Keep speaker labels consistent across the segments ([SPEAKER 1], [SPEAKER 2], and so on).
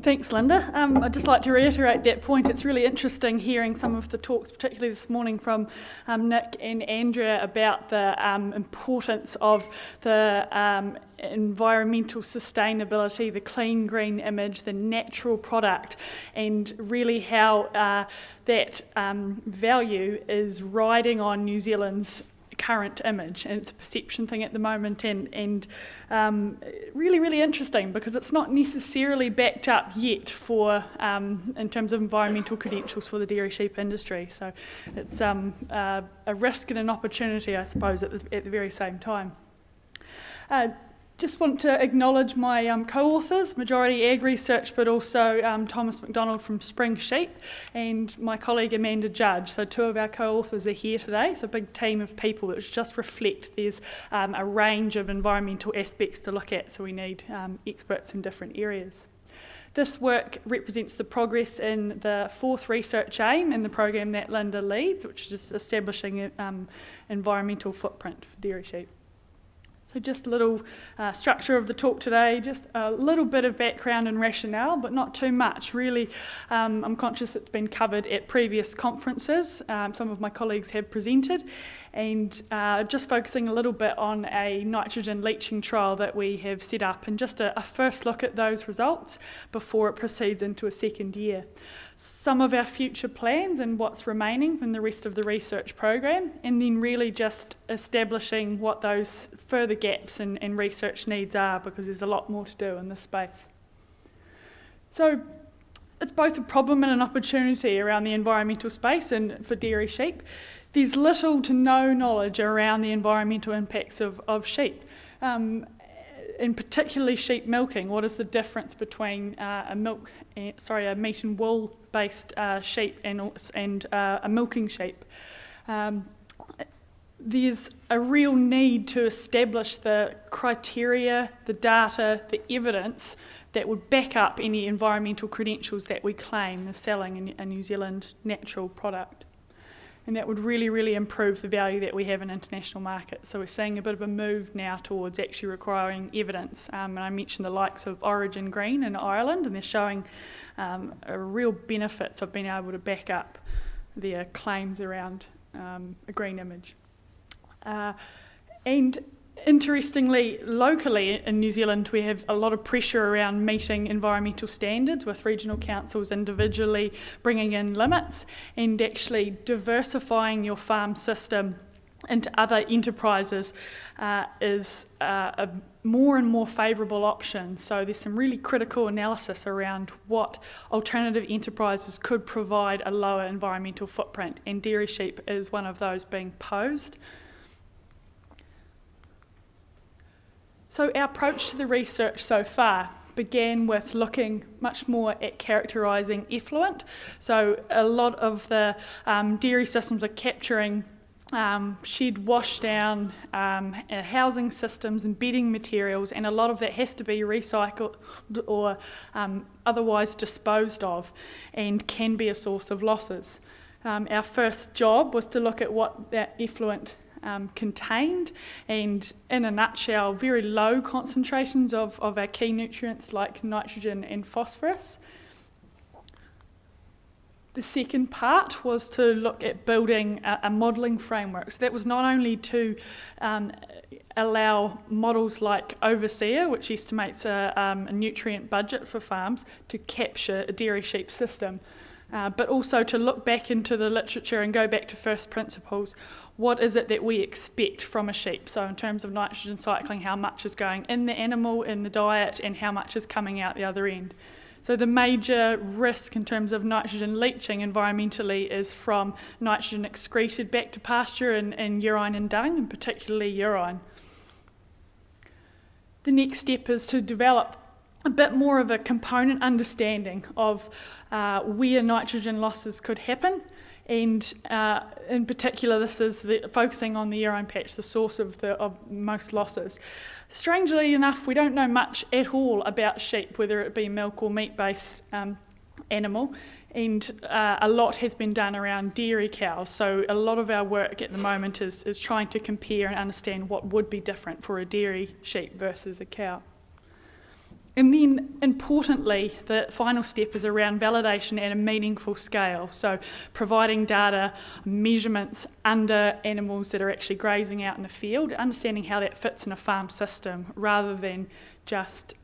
[SPEAKER 1] Thanks, Linda. I'd just like to reiterate that point. It's really interesting hearing some of the talks, particularly this morning from Nick and Andrea, about the importance of the environmental sustainability, the clean green image, the natural product, and really how that value is riding on New Zealand's current image, and it's a perception thing at the moment, and really, really interesting because it's not necessarily backed up yet for in terms of environmental credentials for the dairy sheep industry. So it's a risk and an opportunity, I suppose, at the very same time. Just want to acknowledge my co-authors, Majority Ag Research, but also Thomas McDonald from Spring Sheep and my colleague Amanda Judge. So two of our co-authors are here today. It's a big team of people that just reflect there's a range of environmental aspects to look at, so we need experts in different areas. This work represents the progress in the fourth research aim in the program that Linda leads, which is establishing environmental footprint for dairy sheep. So just a little structure of the talk today, just a little bit of background and rationale, but not too much. Really, I'm conscious it's been covered at previous conferences. Some of my colleagues have presented, and just focusing a little bit on a nitrogen leaching trial that we have set up, and just a first look at those results before it proceeds into a second year. Some of our future plans and what's remaining from the rest of the research program, and then really just establishing what those further gaps and research needs are, because there's a lot more to do in this space. So it's both a problem and an opportunity around the environmental space and for dairy sheep. There's little to no knowledge around the environmental impacts of sheep. In particularly sheep milking. What is the difference between a meat and wool based sheep and a milking sheep? There's a real need to establish the criteria, the data, the evidence that would back up any environmental credentials that we claim as selling a New Zealand natural product. And that would really, really improve the value that we have in international markets. So we're seeing a bit of a move now towards actually requiring evidence. And I mentioned the likes of Origin Green in Ireland, and they're showing a real benefits of being able to back up their claims around a green image. And interestingly, locally in New Zealand, we have a lot of pressure around meeting environmental standards, with regional councils individually bringing in limits and actually diversifying your farm system into other enterprises is a more and more favourable option. So there's some really critical analysis around what alternative enterprises could provide a lower environmental footprint, and dairy sheep is one of those being posed. So our approach to the research so far began with looking much more at characterising effluent. So a lot of the dairy systems are capturing shed washdown, housing systems and bedding materials, and a lot of that has to be recycled or otherwise disposed of, and can be a source of losses. Our first job was to look at what that effluent contained, and in a nutshell, very low concentrations of our key nutrients like nitrogen and phosphorus. The second part was to look at building a modelling framework. So that was not only to allow models like Overseer, which estimates a nutrient budget for farms, to capture a dairy sheep system, but also to look back into the literature and go back to first principles. What is it that we expect from a sheep? So in terms of nitrogen cycling, how much is going in the animal, in the diet, and how much is coming out the other end? So the major risk in terms of nitrogen leaching environmentally is from nitrogen excreted back to pasture in urine and dung, and particularly urine. The next step is to develop a bit more of a component understanding of where nitrogen losses could happen, and in particular this is focusing on the urine patch, the source of most losses. Strangely enough, we don't know much at all about sheep, whether it be milk or meat-based animal, and a lot has been done around dairy cows. So a lot of our work at the moment is trying to compare and understand what would be different for a dairy sheep versus a cow. And then, importantly, the final step is around validation at a meaningful scale. So providing data, measurements under animals that are actually grazing out in the field, understanding how that fits in a farm system rather than just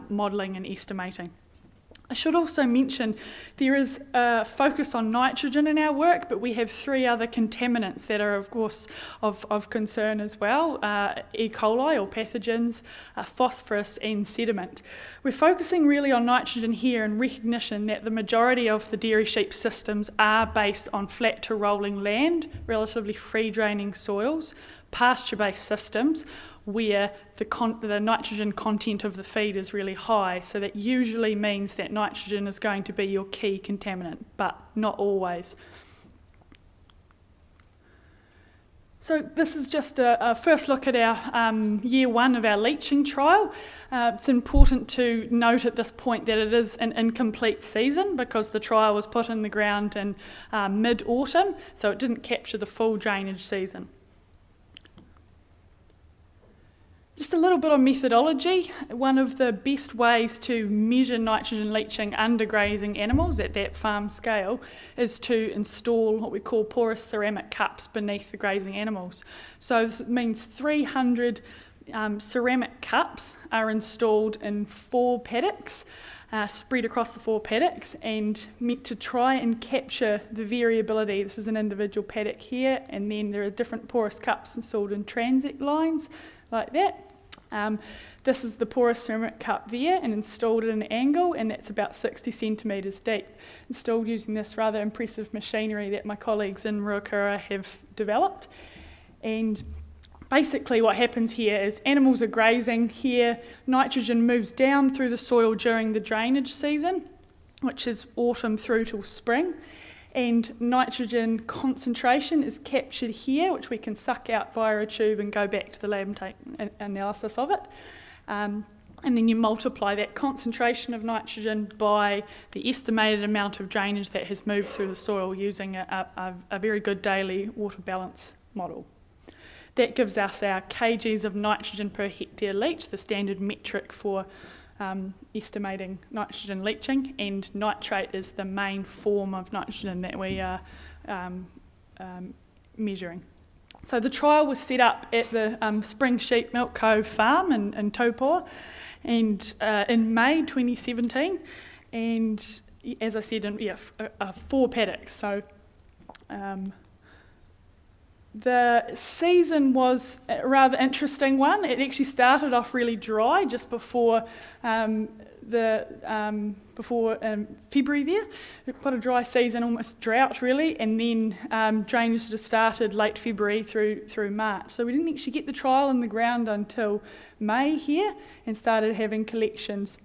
[SPEAKER 1] modelling and estimating. I should also mention there is a focus on nitrogen in our work, but we have 3 other contaminants that are, of course, of concern as well, E. coli or pathogens, phosphorus and sediment. We're focusing really on nitrogen here in recognition that the majority of the dairy sheep systems are based on flat to rolling land, relatively free draining soils, pasture-based systems, where the nitrogen content of the feed is really high. So that usually means that nitrogen is going to be your key contaminant, but not always. So this is just a first look at our year 1 of our leaching trial. It's important to note at this point that it is an incomplete season because the trial was put in the ground in mid-autumn, so it didn't capture the full drainage season. Just a little bit on methodology. One of the best ways to measure nitrogen leaching under grazing animals at that farm scale is to install what we call porous ceramic cups beneath the grazing animals. So this means 300 ceramic cups are installed in 4 paddocks, spread across the 4 paddocks, and meant to try and capture the variability. This is an individual paddock here, and then there are different porous cups installed in transit lines, like that. This is the porous ceramic cup there and installed at an angle, and that's about 60 centimetres deep. Installed using this rather impressive machinery that my colleagues in Ruakura have developed. And basically what happens here is animals are grazing here, nitrogen moves down through the soil during the drainage season, which is autumn through till spring. And nitrogen concentration is captured here, which we can suck out via a tube and go back to the lab and take an analysis of it. And then you multiply that concentration of nitrogen by the estimated amount of drainage that has moved through the soil using a very good daily water balance model. That gives us our kgs of nitrogen per hectare leach, the standard metric for estimating nitrogen leaching, and nitrate is the main form of nitrogen that we are measuring. So the trial was set up at the Spring Sheep Milk Co farm in Taupo and in May 2017, and as I said, in 4 paddocks. So the season was a rather interesting one. It actually started off really dry just before February there. Quite a dry season, almost drought really, and then drainage sort of started late February through March. So we didn't actually get the trial in the ground until May here and started having collections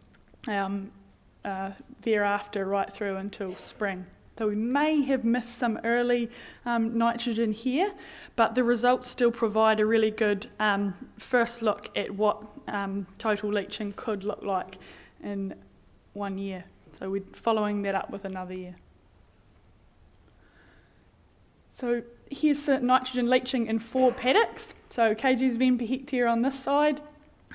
[SPEAKER 1] thereafter right through until spring. So we may have missed some early nitrogen here, but the results still provide a really good first look at what total leaching could look like in 1 year. So we're following that up with another year. So here's the nitrogen leaching in 4 paddocks. So kgs of N per hectare on this side,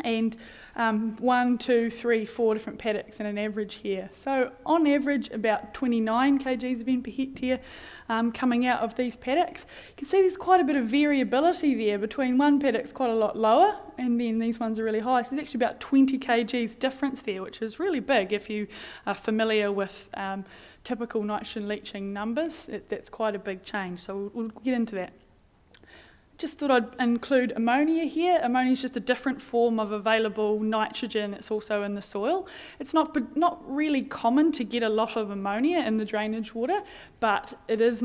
[SPEAKER 1] and 1, 2, 3, 4 different paddocks and an average here. So on average about 29 kgs of N per hectare coming out of these paddocks. You can see there's quite a bit of variability there. Between one paddock's quite a lot lower and then these ones are really high. So there's actually about 20 kgs difference there, which is really big if you are familiar with typical nitrogen leaching numbers. That's quite a big change, so we'll get into that. Just thought I'd include ammonia here. Ammonia is just a different form of available nitrogen that's also in the soil. It's not really common to get a lot of ammonia in the drainage water, but it is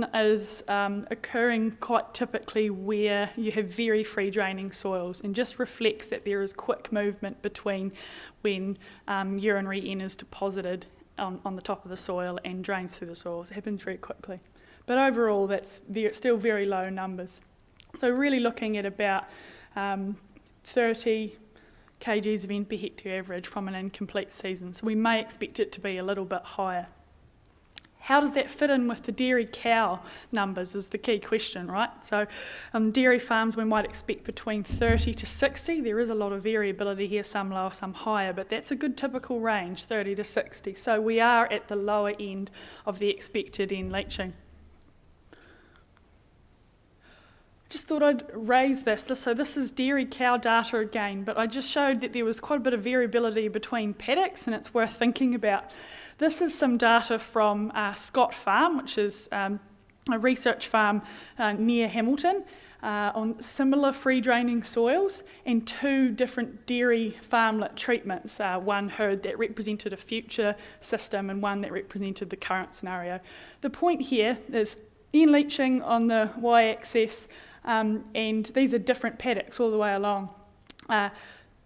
[SPEAKER 1] occurring quite typically where you have very free draining soils, and just reflects that there is quick movement between when urinary N is deposited on the top of the soil and drains through the soils. It happens very quickly. But overall, that's still very low numbers. So really looking at about 30 kgs of N per hectare average from an incomplete season. So we may expect it to be a little bit higher. How does that fit in with the dairy cow numbers is the key question, right? So dairy farms we might expect between 30 to 60. There is a lot of variability here, some lower, some higher, but that's a good typical range, 30 to 60. So we are at the lower end of the expected end leaching. Just thought I'd raise this. So this is dairy cow data again, but I just showed that there was quite a bit of variability between paddocks, and it's worth thinking about. This is some data from Scott Farm, which is a research farm near Hamilton, on similar free draining soils and 2 different dairy farmlet treatments, one herd that represented a future system and one that represented the current scenario. The point here is end leaching on the y-axis, and these are different paddocks all the way along.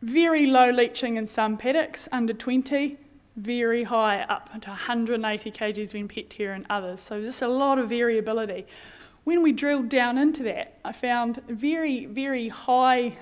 [SPEAKER 1] Very low leaching in some paddocks, under 20, very high, up to 180 kgs when hectare in others. So just a lot of variability. When we drilled down into that, I found very, very high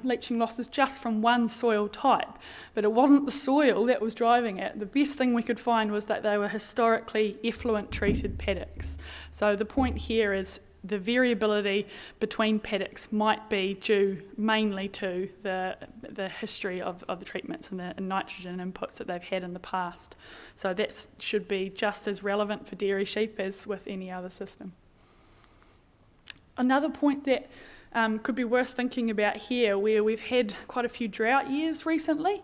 [SPEAKER 1] leaching losses just from one soil type. But it wasn't the soil that was driving it. The best thing we could find was that they were historically effluent treated paddocks. So the point here is the variability between paddocks might be due mainly to the history of the treatments and the nitrogen inputs that they've had in the past. So that should be just as relevant for dairy sheep as with any other system. Another point that could be worth thinking about here, where we've had quite a few drought years recently,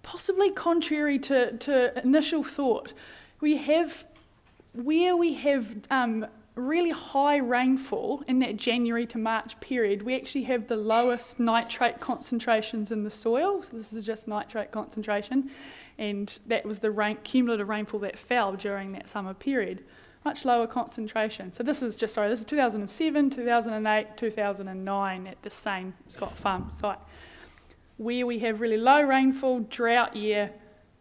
[SPEAKER 1] possibly contrary to initial thought, where we have really high rainfall in that January to March period, we actually have the lowest nitrate concentrations in the soil. So this is just nitrate concentration, and that was the cumulative rainfall that fell during that summer period. Much lower concentration. So this is 2007, 2008, 2009 at the same Scott Farm site. Where we have really low rainfall, drought year,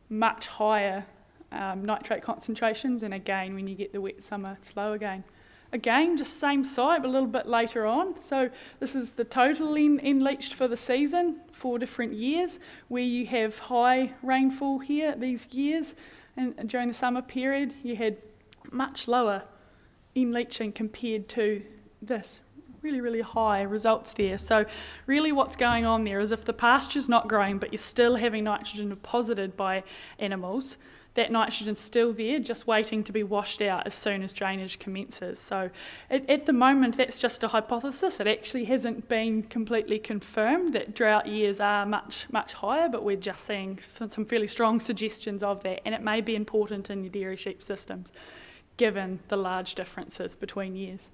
[SPEAKER 1] much higher nitrate concentrations, and again, when you get the wet summer, it's low again. Again, just same site, but a little bit later on. So this is the total end leached for the season, 4 different years, where you have high rainfall here these years, and during the summer period, you had much lower end leaching compared to this. Really, really high results there. So really what's going on there is if the pasture's not growing but you're still having nitrogen deposited by animals, that nitrogen's still there, just waiting to be washed out as soon as drainage commences. So at the moment, that's just a hypothesis. It actually hasn't been completely confirmed that drought years are much, much higher, but we're just seeing some fairly strong suggestions of that, and it may be important in your dairy sheep systems, given the large differences between years.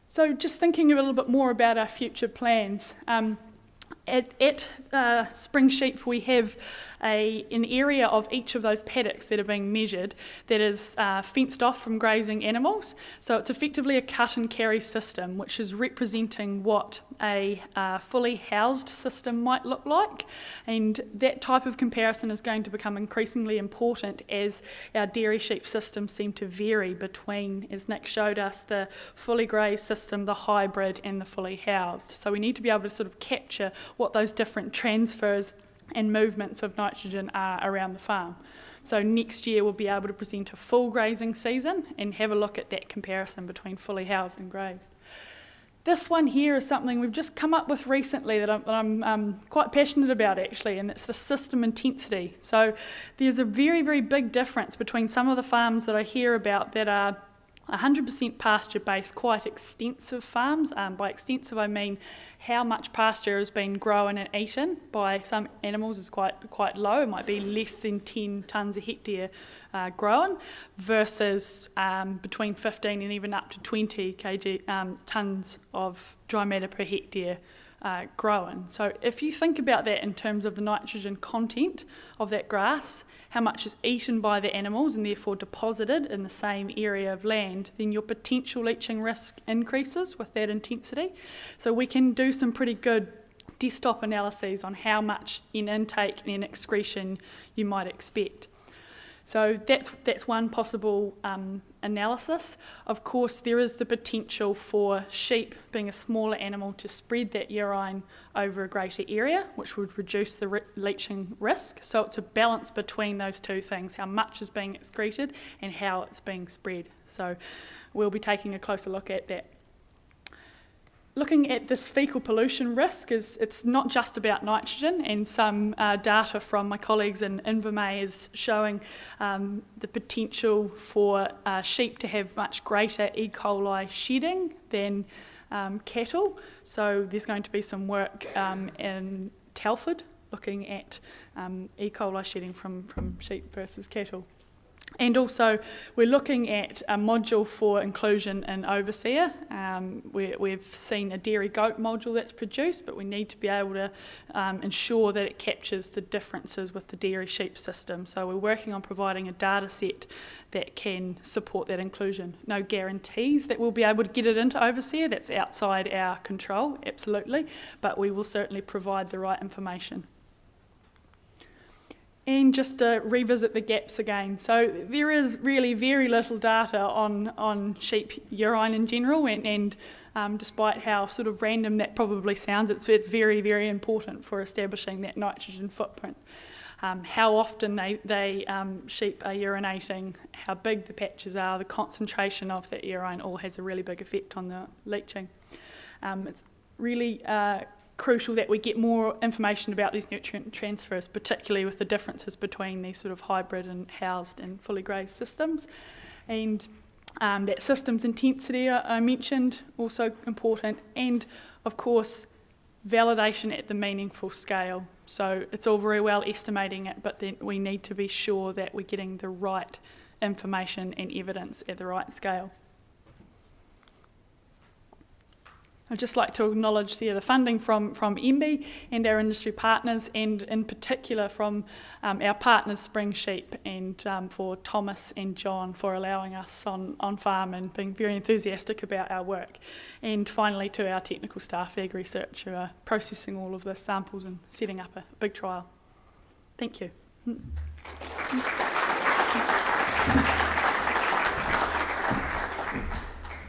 [SPEAKER 1] So just thinking a little bit more about our future plans. At Spring Sheep, we have an area of each of those paddocks that are being measured that is fenced off from grazing animals. So it's effectively a cut and carry system, which is representing what a fully housed system might look like. And that type of comparison is going to become increasingly important as our dairy sheep systems seem to vary between, as Nick showed us, the fully grazed system, the hybrid, and the fully housed. So we need to be able to sort of capture what those different transfers and movements of nitrogen are around the farm. So next year we'll be able to present a full grazing season and have a look at that comparison between fully housed and grazed. This one here is something we've just come up with recently that I'm quite passionate about actually, and it's the system intensity. So there's a very, very big difference between some of the farms that I hear about that are 100% pasture-based, quite extensive farms. By extensive, I mean how much pasture has been grown and eaten by some animals is quite low. It might be less than 10 tonnes a hectare grown, versus between 15 and even up to 20 tonnes of dry matter per hectare grown. So if you think about that in terms of the nitrogen content of that grass, how much is eaten by the animals and therefore deposited in the same area of land, then your potential leaching risk increases with that intensity. So we can do some pretty good desktop analyses on how much in intake and in excretion you might expect. So that's one possible analysis. Of course, there is the potential for sheep, being a smaller animal, to spread that urine over a greater area, which would reduce the leaching risk. So it's a balance between those two things, how much is being excreted and how it's being spread. So we'll be taking a closer look at that. Looking at this faecal pollution risk, it's not just about nitrogen, and some data from my colleagues in Invermay is showing the potential for sheep to have much greater E. coli shedding than cattle. So there's going to be some work in Telford looking at E. coli shedding from sheep versus cattle. And also, we're looking at a module for inclusion in overseer. We've seen a dairy goat module that's produced, but we need to be able to ensure that it captures the differences with the dairy sheep system. So we're working on providing a data set that can support that inclusion. No guarantees that we'll be able to get it into overseer. That's outside our control, absolutely, but we will certainly provide the right information. And just to revisit the gaps again, so there is really very little data on sheep urine in general, and despite how sort of random that probably sounds, it's very, very important for establishing that nitrogen footprint. How often sheep are urinating, how big the patches are, the concentration of that urine all has a really big effect on the leaching. It's really crucial that we get more information about these nutrient transfers, particularly with the differences between these sort of hybrid and housed and fully grazed systems. And that systems intensity I mentioned, also important, and of course validation at the meaningful scale. So it's all very well estimating it, but then we need to be sure that we're getting the right information and evidence at the right scale. I'd just like to acknowledge the funding from MB and our industry partners, and in particular from our partners Spring Sheep, and for Thomas and John for allowing us on farm and being very enthusiastic about our work. And finally to our technical staff, Ag Research, who are processing all of the samples and setting up a big trial. Thank you.